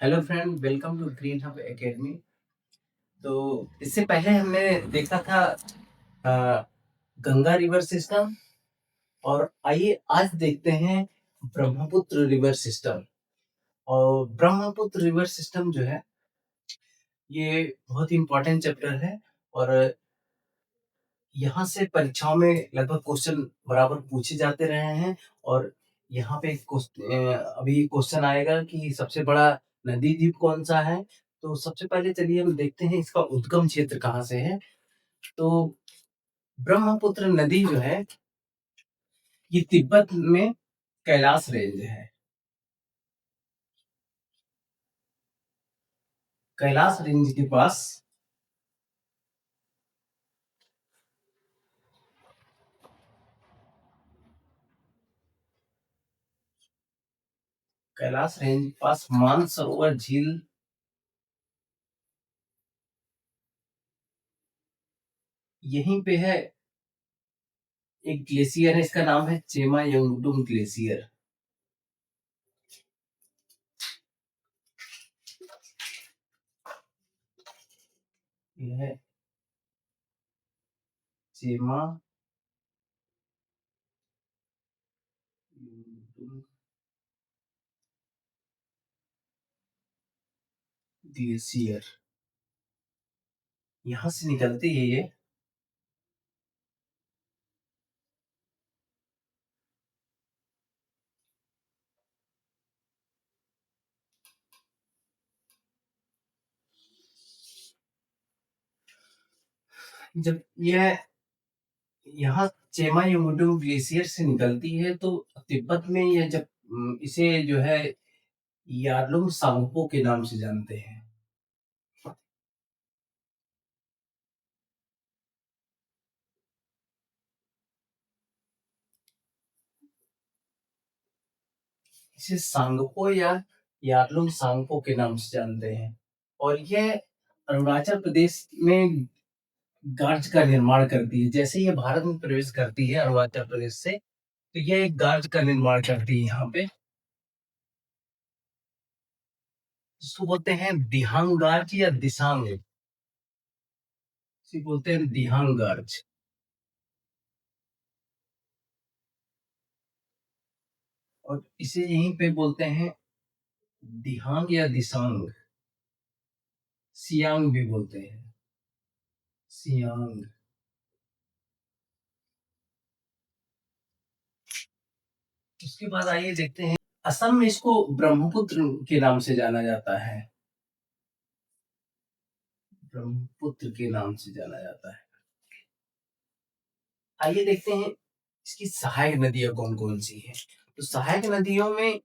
Hello friend, welcome to green hub academy. तो इससे पहले हमने देखा था अ, गंगा रिवर सिस्टम। और आइए आज देखते हैं ब्रह्मपुत्र रिवर सिस्टम। और ब्रह्मपुत्र रिवर सिस्टम जो है ये बहुत ही इम्पोर्टेंट चैप्टर है। और यहाँ से परीक्षाओं में लगभग क्वेश्चन बराबर पूछे जाते रहे हैं। और यहाँ पे अभी क्वेश्चन आएगा कि सबसे बड़ा नदी द्वीप कौन सा है। तो सबसे पहले चलिए हम देखते हैं इसका उद्गम क्षेत्र कहाँ से है। तो ब्रह्मपुत्र नदी जो है ये तिब्बत में कैलाश रेंज है। कैलाश रेंज के पास कैलाश रेंज के पास मानसरोवर झील यहीं पे है। एक ग्लेशियर है, इसका नाम है चेमा यंगडुंग ग्लेशियर। यह है चेमा यंगडुंग ग्लेशियर। यहाँ से निकलती है ये। जब यह यहाँ चेमा यंगडुंग ग्लेशियर से निकलती है तो तिब्बत में यह जब इसे जो है यारलुंग सांगपो के नाम से जानते हैं। इसे सांगपो या यारलुंग सांगपो के नाम से जानते हैं। और यह अरुणाचल प्रदेश में गार्ज का निर्माण करती है। जैसे ये भारत में प्रवेश करती है अरुणाचल प्रदेश से, तो यह एक गार्ज का निर्माण करती है यहाँ पे, जिसको बोलते हैं दिहांग गार्ज या दिसांग। इसे बोलते हैं दिहांग गार्ज। और इसे यहीं पे बोलते हैं दिहांग या दिसांग। सियांग भी बोलते हैं, सियांग। उसके बाद आइए देखते हैं, असम में इसको ब्रह्मपुत्र के नाम से जाना जाता है। ब्रह्मपुत्र के नाम से जाना जाता है। आइए देखते हैं इसकी सहायक नदियां कौन कौन सी हैं। तो सहायक नदियों में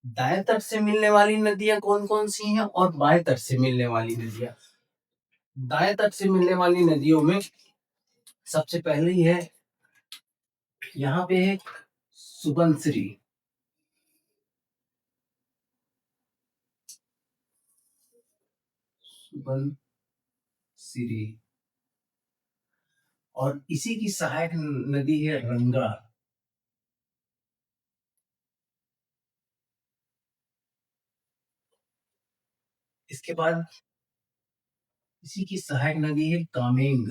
दाएं तट से मिलने वाली नदियां कौन कौन सी हैं और बाएं तट से मिलने वाली नदियां। दाएं तट से मिलने वाली नदियों में सबसे पहले ही है, यहाँ पे है सुबनसिरी। सुबनसिरी। और इसी की सहायक नदी है रंगा। इसके बाद इसी की सहायक नदी है कामेंग।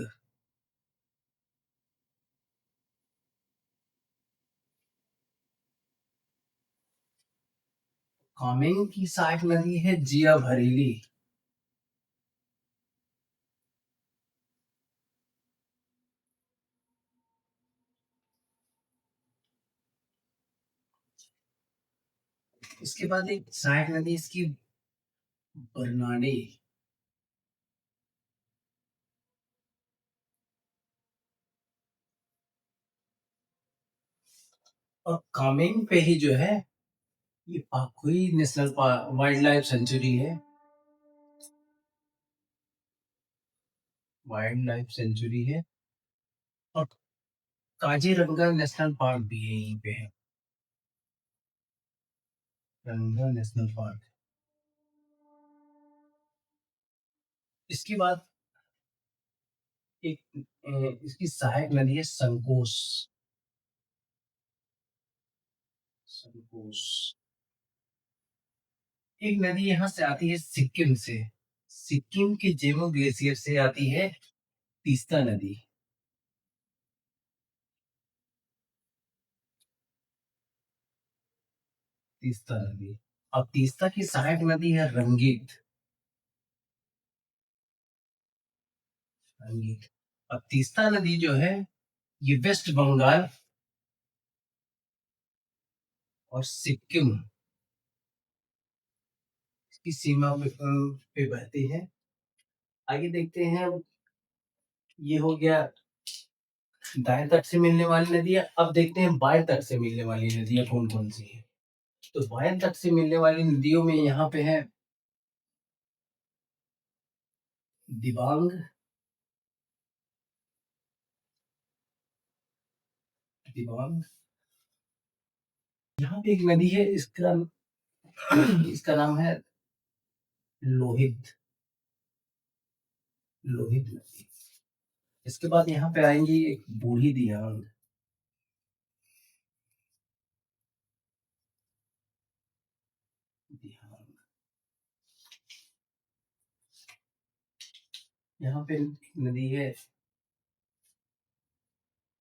कामेंग की सहायक नदी है जिया भरेली। इसके बाद एक सहायक नदी इसकी बरनाडे। और कामेंग पे ही जो है ये पाखुई नेशनल वाइल्ड लाइफ सेंचुरी है। वाइल्ड लाइफ सेंचुरी है। और काजीरंगा नेशनल पार्क भी है, यहीं पे है रंगा नेशनल पार्क। इसके बाद एक इसकी सहायक नदी है संकोश। संकोश। एक नदी यहाँ से आती है सिक्किम से। सिक्किम के जेमो ग्लेशियर से आती है तीस्ता नदी। तीस्ता नदी। अब तीस्ता की सहायक नदी है रंगीत। रंगीत। अब तीस्ता नदी जो है ये वेस्ट बंगाल और सिक्किम की सीमा पे बहती है। आगे देखते हैं। ये हो गया दाएं तट से मिलने वाली नदियां। अब देखते हैं बाएं तट से मिलने वाली नदियां कौन कौन सी हैं। तो बाएं तट से मिलने वाली नदियों में यहाँ पे है दिबांग। दिबांग। यहाँ पे एक नदी है, इसका इसका नाम है लोहित। लोहित नदी। इसके बाद यहाँ पे आएंगी एक बूढ़ी दियांग। दियांग। यहाँ पे नदी है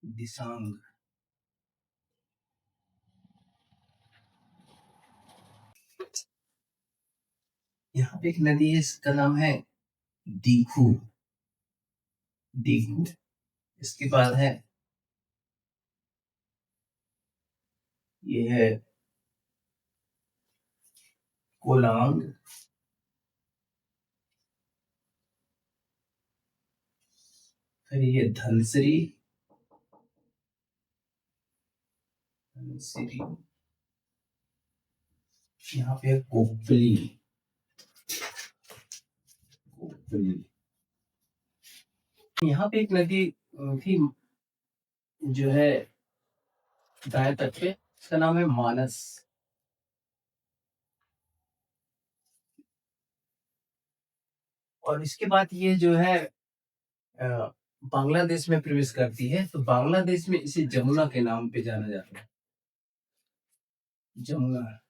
दिसांग। यहाँ पे एक नदी है, इसका नाम है दीखू। दीखू। इसके बाद है ये है कोलांग। फिर ये धनसिरी। धनसिरी। यहाँ पे है कोपली। कोपली। यहाँ पे एक नदी थी जो है दाएं तट पे, इसका नाम है मानस। और इसके बाद ये जो है अ, बांग्लादेश में प्रवेश करती है। तो बांग्लादेश में इसे जमुना के नाम पे जाना जाता है। जमुना।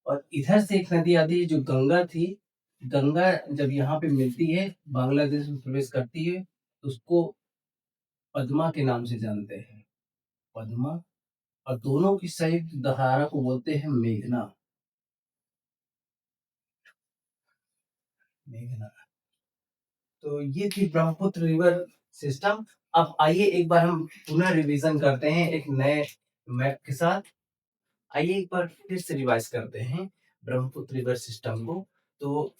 और इधर से एक नदी आती है जो गंगा थी। गंगा जब यहाँ पे मिलती है, बांग्लादेश में प्रवेश करती है, तो उसको पद्मा के नाम से जानते हैं। पद्मा। और दोनों की संयुक्त धारा को बोलते हैं मेघना। मेघना। तो ये थी ब्रह्मपुत्र रिवर सिस्टम। अब आइए एक बार हम पुनः रिवीजन करते हैं एक नए मैप के साथ। आइए एक बार फिर से रिवाइज करते हैं ब्रह्मपुत्र रिवर सिस्टम को। तो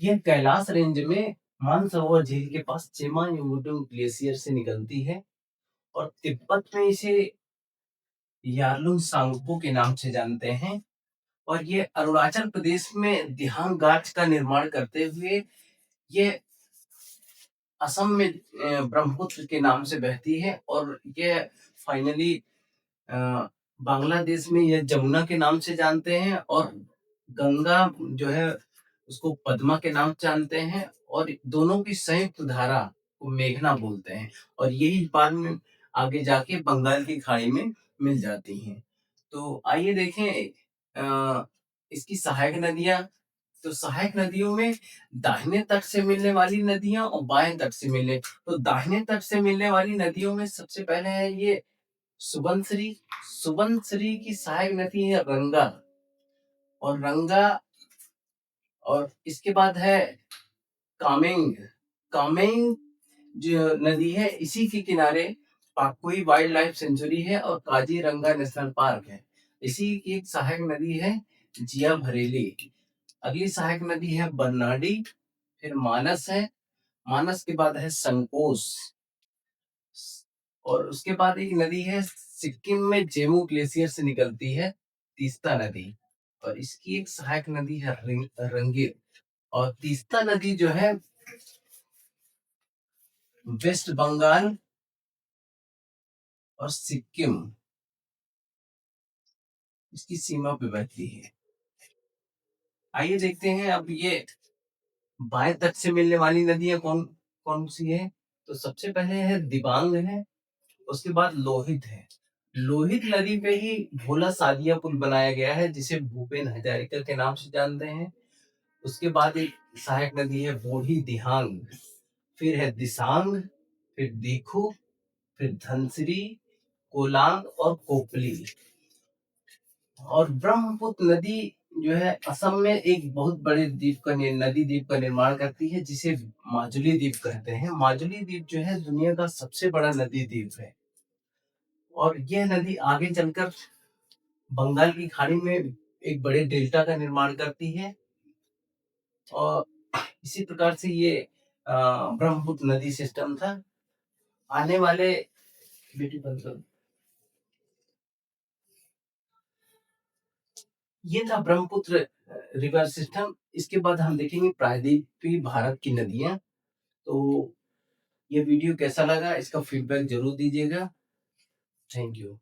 ये कैलाश रेंज में मानसरोवर झील के पास चेमायुंगडुंग ग्लेशियर से निकलती है। और तिब्बत में इसे यारलुंग सांगपो के नाम से जानते हैं। और ये अरुणाचल प्रदेश में दिहांग घाट का निर्माण करते हुए ये असम में ब्रह्मपुत्र के नाम से बहती है। और ये फाइनली बांग्लादेश में ये जमुना के नाम से जानते हैं। और गंगा जो है उसको पद्मा के नाम से जानते हैं। और दोनों की संयुक्त धारा को मेघना बोलते हैं। और यही बाद में आगे जाके बंगाल की खाड़ी में मिल जाती हैं। तो आइए देखें इसकी सहायक नदियां। तो सहायक नदियों में दाहिने तट से मिलने वाली नदियां और बाएं तट से मिलने। तो दाहिने तट से मिलने वाली नदियों में सबसे पहले है ये सुबनसिरी। सुबनसिरी की सहायक नदी है रंगा। और रंगा। और इसके बाद है कामेंग। कामेंग जो नदी है इसी के किनारे पाकुई वाइल्ड लाइफ सेंचुरी है और काजीरंगा नेशनल पार्क है। इसी की एक सहायक नदी है जिया भरेली। अगली सहायक नदी है बरनाडी। फिर मानस है। मानस के बाद है संकोस। और उसके बाद एक नदी है सिक्किम में जेमू ग्लेशियर से निकलती है, तीस्ता नदी। और इसकी एक सहायक नदी है रंगीर। और तीस्ता नदी जो है वेस्ट बंगाल और सिक्किम इसकी सीमा पे बहती है। आइए देखते हैं अब ये बाएं तट से मिलने वाली नदियां कौन कौन सी है। तो सबसे पहले है दिबांग है। उसके बाद लोहित है। लोहित नदी पे ही भोला सादिया पुल बनाया गया है, जिसे भूपेन हजारिका के नाम से जानते हैं। उसके बाद एक सहायक नदी है बूढ़ी दिहांग, फिर है दिसांग, फिर दीखू, फिर धनसिरी, कोलांग और कोपली। और ब्रह्मपुत्र नदी जो है असम में एक बहुत बड़े द्वीप का नदी द्वीप का निर्माण करती है, जिसे माजुली द्वीप कहते हैं। माजुली द्वीप जो है दुनिया का सबसे बड़ा नदी द्वीप है, और यह नदी आगे चलकर बंगाल की खाड़ी में एक बड़े डेल्टा का निर्माण करती है। और इसी प्रकार से ये ब्रह्मपुत्र नदी सिस्टम था। आने वाले बेटी बंद करो। ये था ब्रह्मपुत्र रिवर सिस्टम। इसके बाद हम देखेंगे प्रायद्वीपीय भारत की नदियां। तो ये वीडियो कैसा लगा, इसका फीडबैक जरूर दीजिएगा। Thank you.